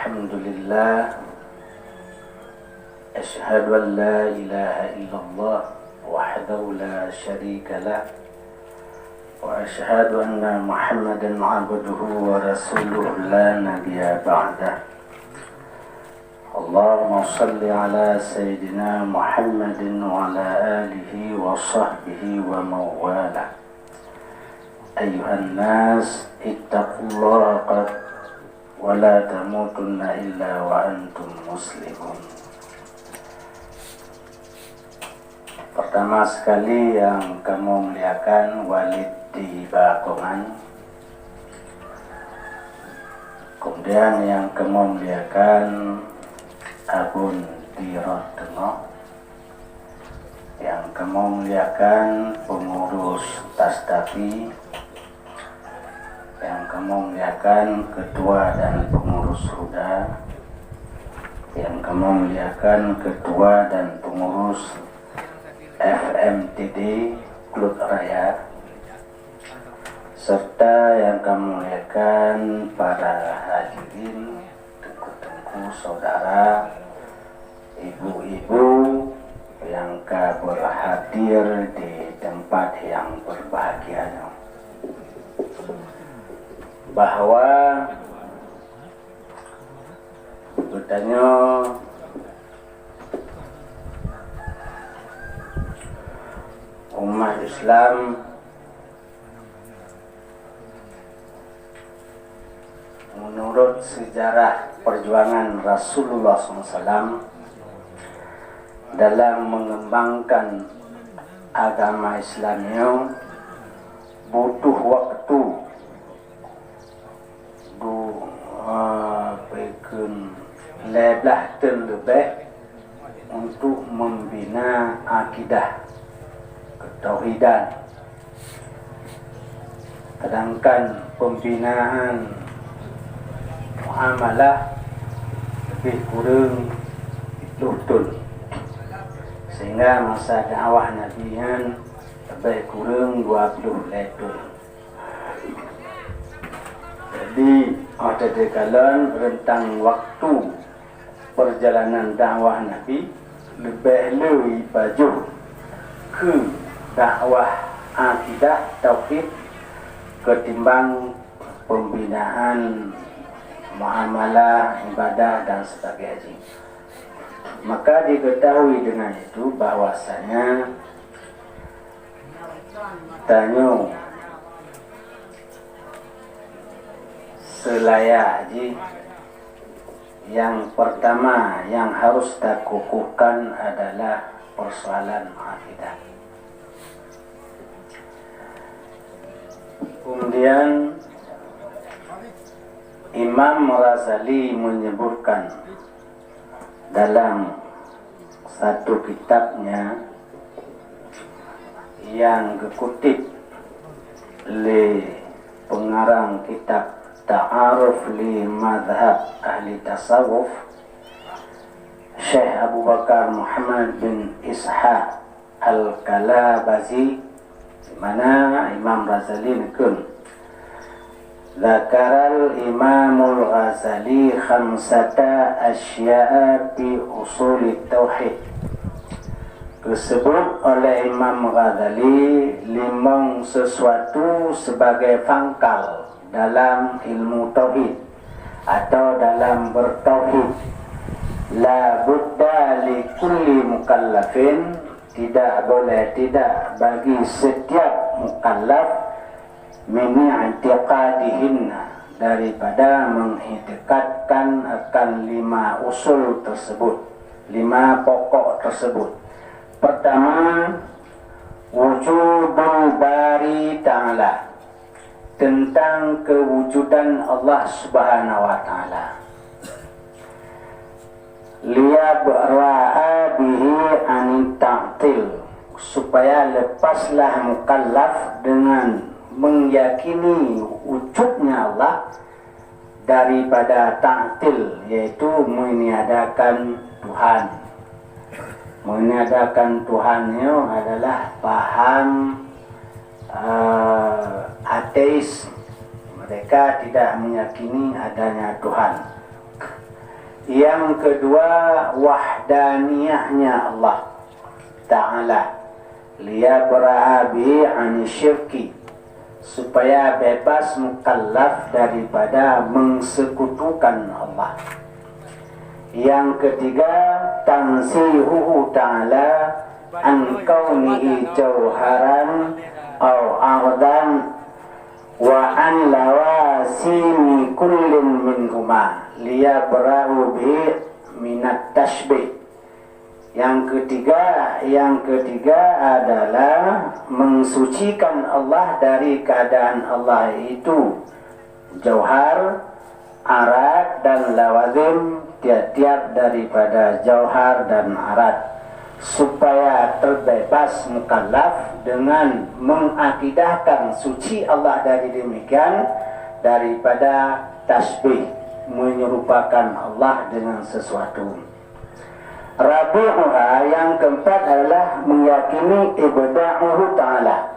Alhamdulillah, asyhadu an la ilaha illallah wahdahu la syarika lah, wa asyhadu anna Muhammadan abduhu wa rasuluhu la nabiyya ba'dah. Allahumma salli ala sayyidina Muhammadin wa ala alihi wa sahbihi wa mawala. Ayyuhan nas ittaqullaha wa la tamutunna illa wa antum muslimun. Pertama sekali yang kamu muliakan Walid di Bakongan, kemudian yang kamu muliakan Abun di Rodono, yang kamu muliakan pengurus Tasdapi, yang kamu muliakan ketua dan pengurus Ruda, yang kamu muliakan ketua dan pengurus FMTD Klub Raya, serta yang kamu muliakan para hadirin, tengku-tengku, saudara, ibu-ibu yang berhadir di tempat yang berbahagia, bahwa bertanya umat Islam menurut sejarah perjuangan Rasulullah SAW dalam mengembangkan agama Islamnya butuh waktu lebih terlebih untuk membina akidah ketauhidan. Sedangkan pembinaan muamalah lebih kurang betul, sehingga masa dakwah Nabi lebih kurang 20 tahun. Jadi ada dekalan rentang waktu perjalanan dakwah Nabi lebih baju ke dakwah akidah tauhid ketimbang pembinaan muamalah, ibadah dan sebagainya. Maka diketahui dengan itu bahwasanya tanya selayaknya yang pertama yang harus dikukuhkan adalah persoalan akidah. Kemudian Imam Ghazali menyebutkan dalam satu kitabnya yang dikutip oleh pengarang kitab Ta'aruf li Madhab Ahli Tasawuf, Syekh Abu Bakar Muhammad bin Ishaq Al-Kalabazi, di mana Imam Ghazali nikun Zakaral Imamul Ghazali khamsata asya'a bi usul tauhid. Disebut oleh Imam Ghazali 5 sesuatu sebagai pangkal dalam ilmu tauhid atau dalam bertauhid. La budda li kulli mukallafin, tidak boleh tidak bagi setiap mukallaf min i'tiqadihinna, daripada mengiktikadkan akan 5 usul tersebut, 5 pokok tersebut. Pertama, wujudul bari ta'ala, tentang kewujudan Allah Subhanahu wa taala. Liyabra'a bihi anit ta'til, supaya lepaslah mukallaf dengan meyakini wujudnya Allah daripada ta'til, yaitu meniadakan Tuhan. Meniadakan Tuhannya adalah paham ateis. Mereka tidak meyakini adanya Tuhan. Yang kedua, wahdaniyahnya Allah Ta'ala, liyabra'a bihi 'ani syirki, supaya bebas mukallaf daripada mengsekutukan Allah. Yang ketiga, tansihuhu ta'ala an kaunihi jauharan au ardan wa an lawasimi kullin minhuma liyabra'u bihi minat tashbih. Yang ketiga adalah mensucikan Allah dari keadaan Allah itu jauhar, arad dan lawazim, tiap-tiap daripada jauhar dan arad, supaya terbebas mukallaf dengan mengakidahkan suci Allah dari demikian daripada tasbih, menyerupakan Allah dengan sesuatu. Rabi'uha, yang keempat adalah meyakini ibda'uhu ta'ala,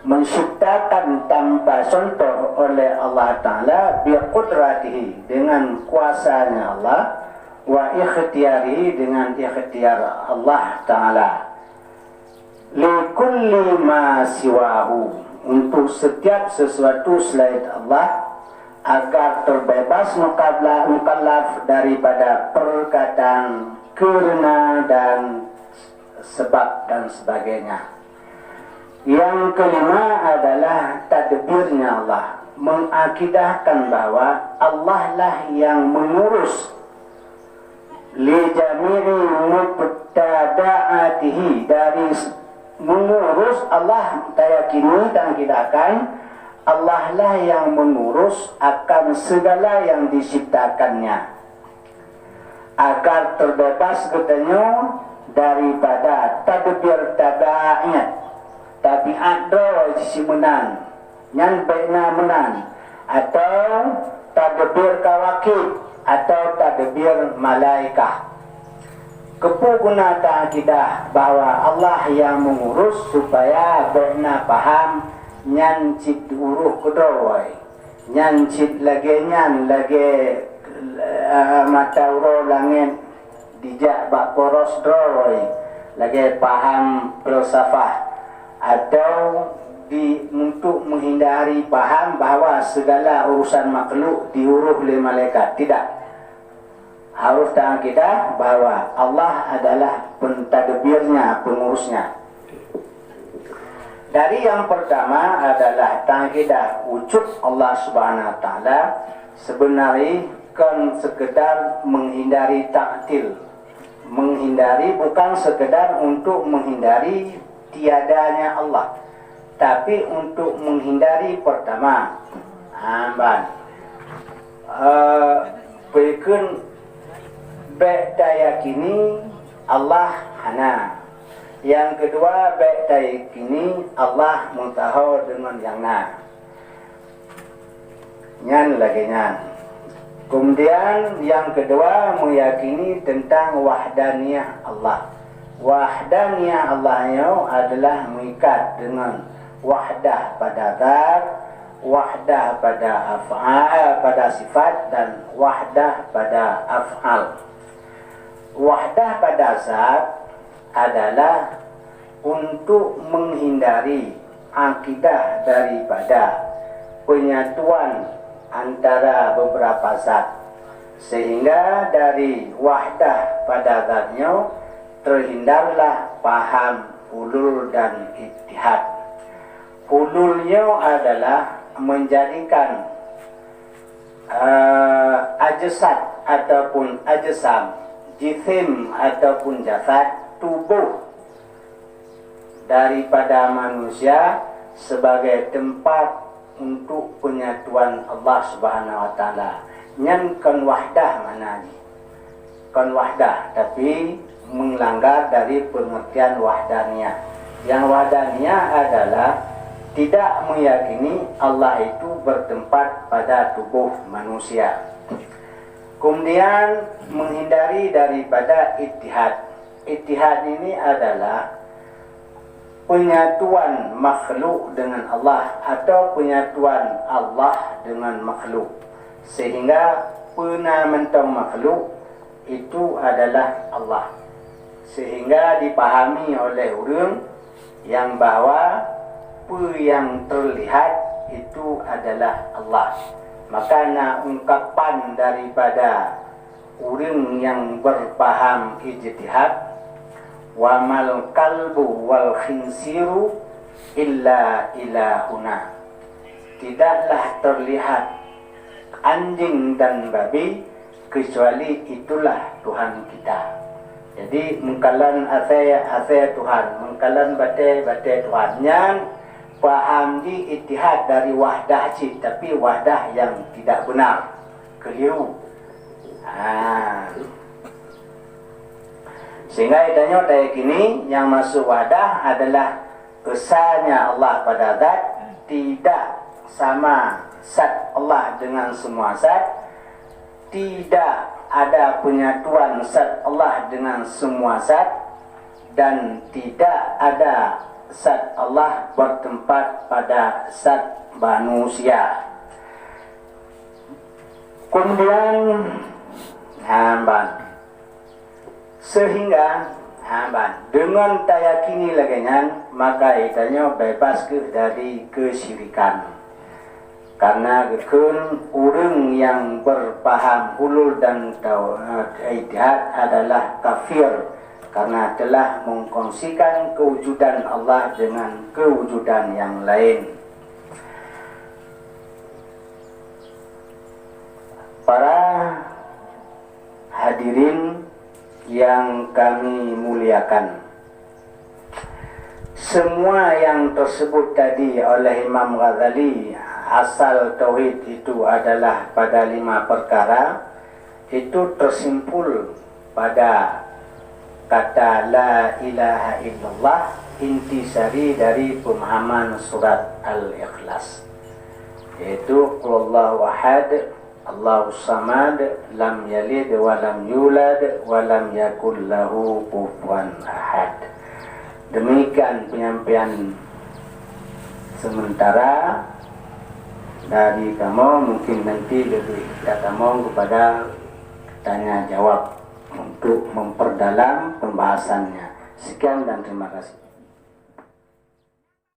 menciptakan tanpa contoh oleh Allah Ta'ala, biqudratihi, dengan kuasanya Allah, wa ikhtiyarihi, dengan ikhtiar Allah Ta'ala, likulli ma siwahu, untuk setiap sesuatu selain Allah, agar terbebas mukallaf daripada perkataan karena dan sebab dan sebagainya. Yang kelima adalah tadbirnya Allah, mengakidahkan bahwa Allah lah yang mengurus li jami'i mubtada'atihi, dari mengurus Allah, tayakini dan akidahkan Allah lah yang mengurus akan segala yang diciptakannya, agar terbebas katanya daripada tadbir tabiat do si menan nyan baina menan, atau tadbir kawakib atau tadbir malaikah. Kepu guna ta'kidah bahwa Allah yang mengurus supaya baina paham nyan cit uruh kedawai, nyan cit lagi mata uro langit dijak bak poros droi, lagi paham filsafah, atau untuk menghindari paham bahawa segala urusan makhluk diuruh oleh malaikat. Tidak, harus ta'kidah bahawa Allah adalah pentadbirnya, pengurusnya. Dari yang pertama adalah ta'kidah wujud Allah Subhanahu Wa Taala, sebenarnya bukan sekedar menghindari ta'til, menghindari bukan sekedar untuk menghindari tiadanya Allah, tapi untuk menghindari pertama berikut dayakini Allah hana. Yang kedua, dayakini Allah muntaha dengan yang na. Nyan lagi nyan. Kemudian yang kedua, meyakini tentang wahdaniyah Allah. Wahdaniyah Allahnya adalah mengikat dengan wahdah pada zat, wahdah pada af'al, pada sifat, dan wahdah pada af'al. Wahdah pada zat adalah untuk menghindari akidah daripada penyatuan antara beberapa zat, sehingga dari wahdah pada zatnya terhindarlah paham hulul dan ittihad. Hululnya adalah menjadikan ajsad ataupun ajsam, jisim ataupun jasad, tubuh daripada manusia sebagai tempat untuk penyatuan Allah Subhanahu Wa Taala. Nyan kan wahdah mana ni? Kan wahdah, tapi melanggar dari pengertian wahdaniyah. Yang wahdaniyah adalah tidak meyakini Allah itu bertempat pada tubuh manusia. Kemudian menghindari daripada ittihad. Ittihad ini adalah penyatuan makhluk dengan Allah atau penyatuan Allah dengan makhluk, sehingga pena mentang makhluk itu adalah Allah. Sehingga dipahami oleh orang yang bahwa apa yang terlihat itu adalah Allah. Maka ungkapan daripada orang yang berpaham ijtihad, wa mal kalbu wal khinsiru illa ilahuna, tidaklah terlihat anjing dan babi kecuali itulah Tuhan kita. Jadi mengkalan asaya Tuhan, mengkalan batai Tuhan. Yang paham di ittihad dari wahdah cik, tapi wahdah yang tidak benar, keliru. Sehingga idanya dari kini yang masuk wahdah adalah esanya Allah pada zat, tidak sama zat Allah dengan semua zat, tidak ada penyatuan zat Allah dengan semua zat, dan tidak ada zat Allah bertempat pada zat manusia. Kemudian sehingga dengan tayakini laginya, maka itanya bebas dari kesyirikan. Karena orang yang berpaham hulul dan ijtihad adalah kafir, karena telah mengkongsikan kewujudan Allah dengan kewujudan yang lain. Para hadirin yang kami muliakan, semua yang tersebut tadi oleh Imam Ghazali, asal tauhid itu adalah pada 5 perkara, itu tersimpul pada kata la ilaha illallah, intisari dari pemahaman surat Al-Ikhlas, yaitu qulullahu ahad, Allahus samad, lam yalid wa lam yulad wa lam yakul lahu kufuwan ahad. Demikian penyampaian sementara dari kamu. Mungkin nanti lebih kita kamu kepada tanya jawab untuk memperdalam pembahasannya. Sekian dan terima kasih.